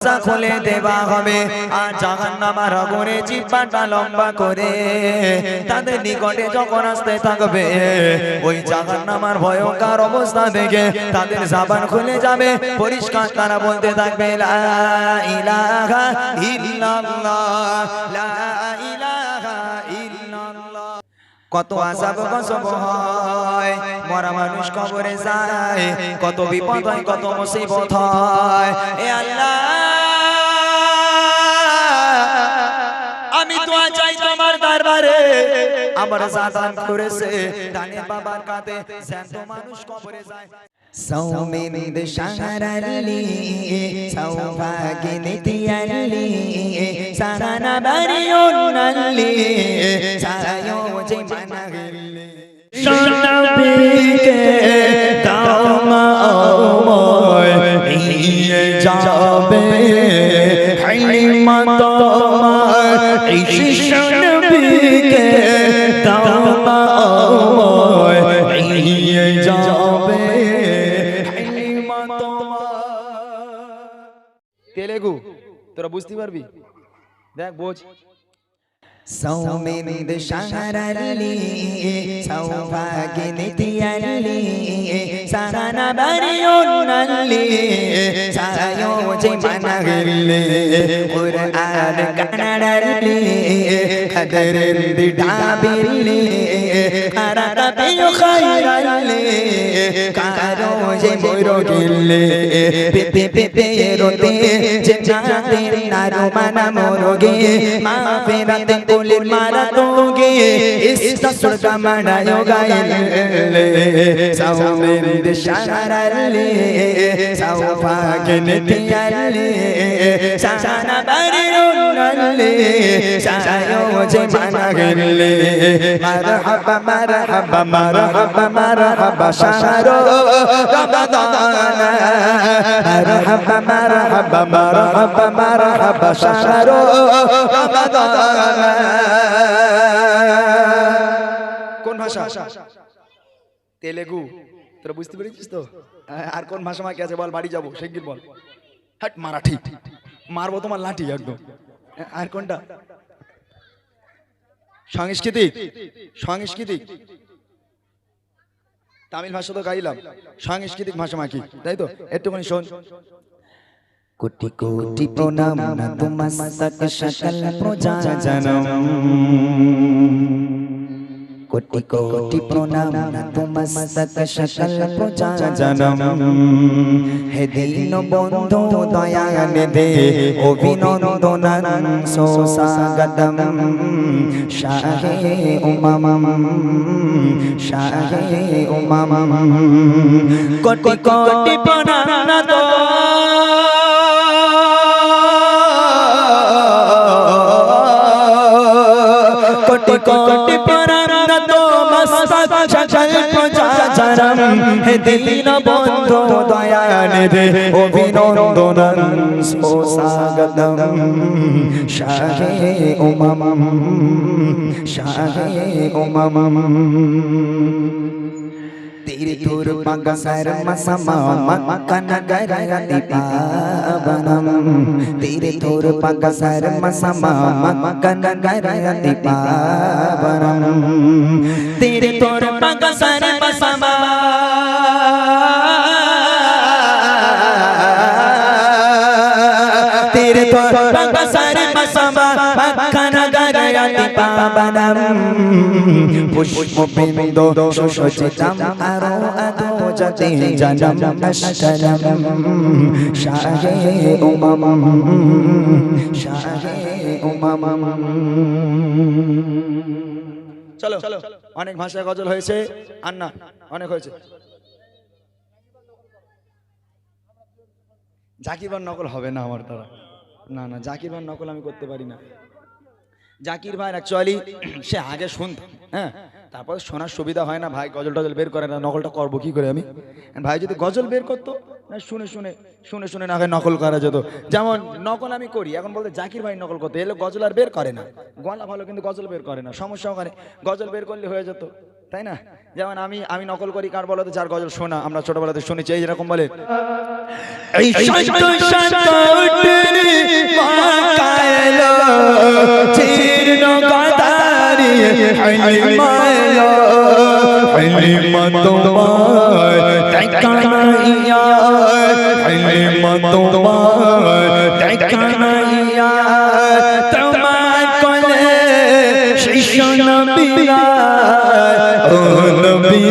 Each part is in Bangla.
খুলে দেওয়া হবে আর জাহান্নামের আগুনে জিহ্বাটা লম্বা করে তাদের নিকটে যখন আসতে থাকবে ওই জাহান্নামের ভয়ঙ্কর অবস্থা দেখে তাদের জবান খুলে যাবে পরিষ্কার তারা বলতে থাকবে লা ইলাহা ইল্লাল্লাহ লা ইলাহা ইল্লাল্লাহ। কত আযাব গজব হয়, মরা মানুষ কবরে যায়, কত বিপদ হয়, কত মুসিবত হয়। এ আল্লাহ আমি দোয়া চাই তোমার দরবারে, আমার জাদান করেছে ডানে বাবার কাঁধে জ্যান্ত মানুষ কবরে যায়। সৌমিন্দ শাহরালি সৌভাগ্যে তিয়ালি সারানা বারিয়ুনালি সারায়ো যে মানাগিলে শানবিকে দামাওয় নিয়ে যাবে হালিমা তোমার এই শানবিকে দামাওয় নিয়ে যাবে হালিমা তোমার। তেলেগু তোরা বুঝতে পারবি, দেখ বোঝ। সৌমিন্দ শাহরালি সৌভাগ্যে তিয়ালি সারানা বারিয়ুনালি সারায়ো যে মানাগিলে কুরআন কানাডালি কদরের দিডাবিলি কারাকাবে খায়রালি কারো যে মরগিলে পেপে পেপে রোতে যে জাতের নারো মানা মরগে মাফিরাতে কোলের মারা তোগে ইসকা সুরকা মানায়ো গাইলে সৌমিন্দ শাহরালি সৌভাগ্যে তিয়ালি সারানা বারিয়ুনালি সারায়ো যে মানাগিলে মারহাবা মারহাবা মারহাবা মারহাবা শাহরু রমাদান মারহাবা মারহাবা মারহাবা মারহাবা শাহরু রমাদান। কোন ভাষা? তেলেগু। তোরা বুঝতে পেরেছিস তো? আর কোন ভাষা মাকে আছে বল, বাড়ি যাবো শিগগির বল। হাট মারাঠি, মারবো তোমার লাঠি একদম। আর কোনটা? সাংস্কৃতিক। সাংস্কৃতিক তামিল ভাষা তো গাইলাম, সাংস্কৃতিক ভাষা মাকি, তাই তো? একটুখানি শোন। কোটি কোটি প্রণাম না তোমার সকল প্রজা জনম, কোটি কোটি প্রণাম না তোমার সকল প্রজা জনম। হে দীন বন্ধু দয়াল দে অভিনন্দন সুস্বাগতম শাহে উমাম শাহে উমাম। কোটি কোটি প্রণাম না তো কোটি কোটি প্রণাম না তো মস্তক সকল প্রজা জনম। হে দীন বন্ধু দয়াল দে অভিনন্দন সুস্বাগতম শাহে উমাম শাহে উমাম। तेरे तोर पगसर मसमा मक्कन गरति पावनम, तेरे तोर पगसर मसमा मक्कन गरति पावनम, तेरे तोर पगसर मसमा तेरे तोर पगसर मसमा मक्कन गरति पावनम। पुष्प बिंदु सुसज्जितम आरो अदो जते जनम अष्टनम शाहे उमाम शाहे उमाम। চলো অনেক ভাষায় গজল হয়েছে, আর না অনেক হয়েছে। জাকির ভাই নকল হবে না আমার দ্বারা, না না জাকির ভাই নকল আমি করতে পারি না। জাকির ভাই অ্যাকচুয়ালি সে আগে শুনতাম, হ্যাঁ, তারপর শোনার সুবিধা হয় না, ভাই গজল টজল বের করে না, নকলটা করবো কি করে আমি? ভাই যদি গজল বের করতো না, শুনে শুনে শুনে শুনে না নকল করা যেত। যেমন নকল আমি করি, এখন বলতে জাকির ভাই নকল করতে এলে গজল আর বের করে না, গলা ভালো কিন্তু গজল বের করে না, সমস্যা ওখানে। গজল বের করলে হয়ে যেত, তাই না? যেমন আমি নকল করি কার বলো তো, যার গজল শোনা আমরা ছোটবেলাতে শুনেছি, এই যেরকম বলে এই শান্ত শান্ত উঠনি মাকায়লো চিরন গাদারি হালিমায়লো হালিমা তোমার তাকানাইয়া হালিমা তোমার তাকানাইয়া তোমার কোলে শিশু নবীরা ও নবী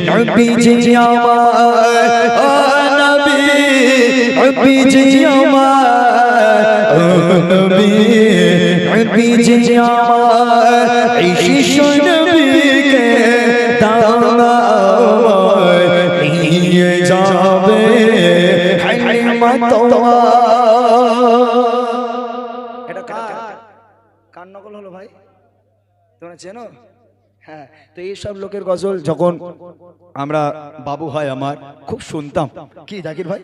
নবী জি আমার ও নবী নবী জি আমার ও নবী নবী জি আমার এই শিশু নবীকে দাওয়াত নিয়ে যাবে হালিমা তোমার। এটা কার নকল হলো ভাই, তোমরা চেনো? হ্যাঁ, তো এইসব লোকের গজল যখন আমরা বাবু হয় আমার খুব শুনতাম, কি জাকির ভাই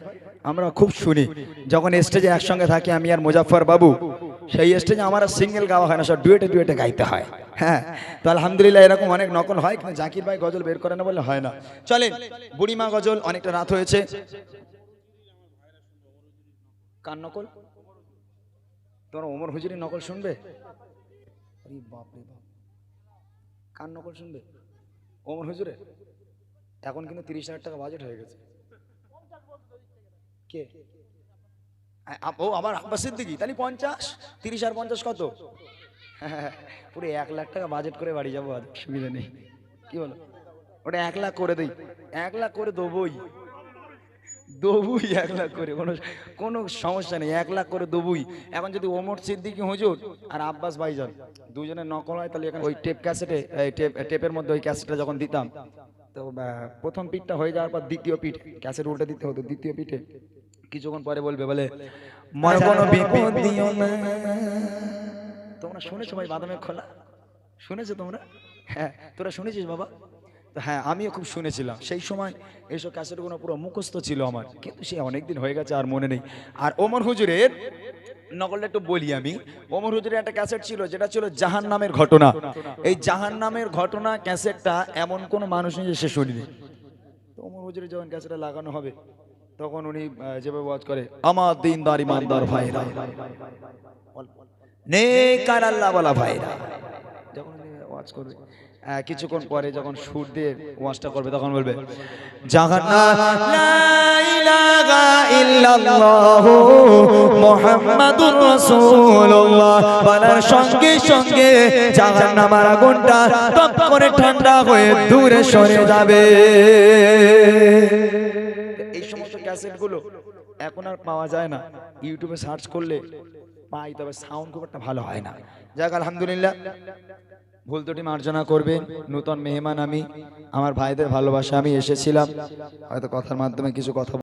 আমরা খুব শুনি, যখন স্টেজে একসঙ্গে থাকি আমি আর মুজাফফর বাবু, সেই স্টেজে আমার সিঙ্গেল গাওয়া হয় না, সব ডুয়েটে ডুয়েটে গাইতে হয়। হ্যাঁ, তো আলহামদুলিল্লাহ এরকম অনেক নকল হয়, কিন্তু জাকির ভাই গজল বের করে না বলে হয় না। চলেন বুড়িমা গজল, অনেকটা রাত হয়েছে। কার নকল? তোমরা ওমর হুজুরের নকল শুনবে? আরে বাপ রে বাপ, কার নকল শুনবে? ওমর হুজুরে? এখন কিন্তু 30,000 টাকা বাজেট হয়ে গেছে। কে? ও আবার আব্বাস সিদ্দিকী, তাহলে 50, 30 আর 50 কত? পুরো 1 লাখ টাকা বাজেট করে বাড়ি যাবো, আর সুবিধা নেই। কি বলো? ওটা 1 লাখ করে দিই, 1 লাখ করে দেবই, 1 লাখ করে, কোনো সমস্যা নেই, 1 লাখ করে দেবই। এখন যদি ওমর সিদ্দিকী হুজুর আর আব্বাস ভাইজান দুজনের নকল হয়, তাহলে এখানে ওই টেপ ক্যাসেটে টেপের মধ্যে ওই ক্যাসেটটা যখন দিতাম, তো প্রথম পিঠটা হয়ে যাওয়ার পর দ্বিতীয় পিঠ ক্যাসেট উল্টে দিতে হতো, দ্বিতীয় পিঠে কিছুক্ষণ পরে বলবে বলে মনে কোনো বিপদ দিও না। তোমরা শুনেছো ভাই বাদামের খোলা? শুনেছো তোমরা? হ্যাঁ, তোরা শুনেছিস বাবা? হ্যাঁ, আমিও খুব শুনেছিলাম সেই সময়, এইসব ক্যাসেটগুলো পুরো মুখস্থ ছিল আমার, কিন্তু সে অনেকদিন হয়ে গেছে আর মনে নেই। আর ওমর হুজুরের নকলটা একটু বলি আমি। ওমর হুজুরের একটা ক্যাসেট ছিল যেটা ছিল জাহান্নামের ঘটনা। এই জাহান্নামের ঘটনা ক্যাসেটটা এমন কোন মানুষ নেই যে সে শুনিনি। তো ওমর হুজুরের যখন ক্যাসেটটা লাগানো হবে তখন উনি যেভাবে ওয়াজ করে, আমার দিনদার ইমানদার ভাইরা, নেককার আল্লাহ ওয়ালা ভাইরা, যখন উনি ওয়াজ করবে কিছুক্ষণ পরে যখন সুর দিয়ে ওয়াজটা করবে তখন বলবে জাহান্নাম লা ইলাহা ইল্লাল্লাহু মুহাম্মাদুর রাসূলুল্লাহ বলার সঙ্গে সঙ্গে জাহান্নামের আগুনটা তপ করে ঠান্ডা হয়ে দূরে সরে যাবে। এই সমস্ত ক্যাসেটগুলো এখন আর পাওয়া যায় না, ইউটিউবে সার্চ করলে পাই, তবে সাউন্ড খুব একটা ভালো হয় না। যাক আলহামদুলিল্লাহ, ভুল ত্রুটি মার্জনা করবেন। নতুন মেহমান আমি, আমার ভাইদের ভালোবাসা আমি এসেছিলাম, হয়তো কথার মাধ্যমে কিছু কথা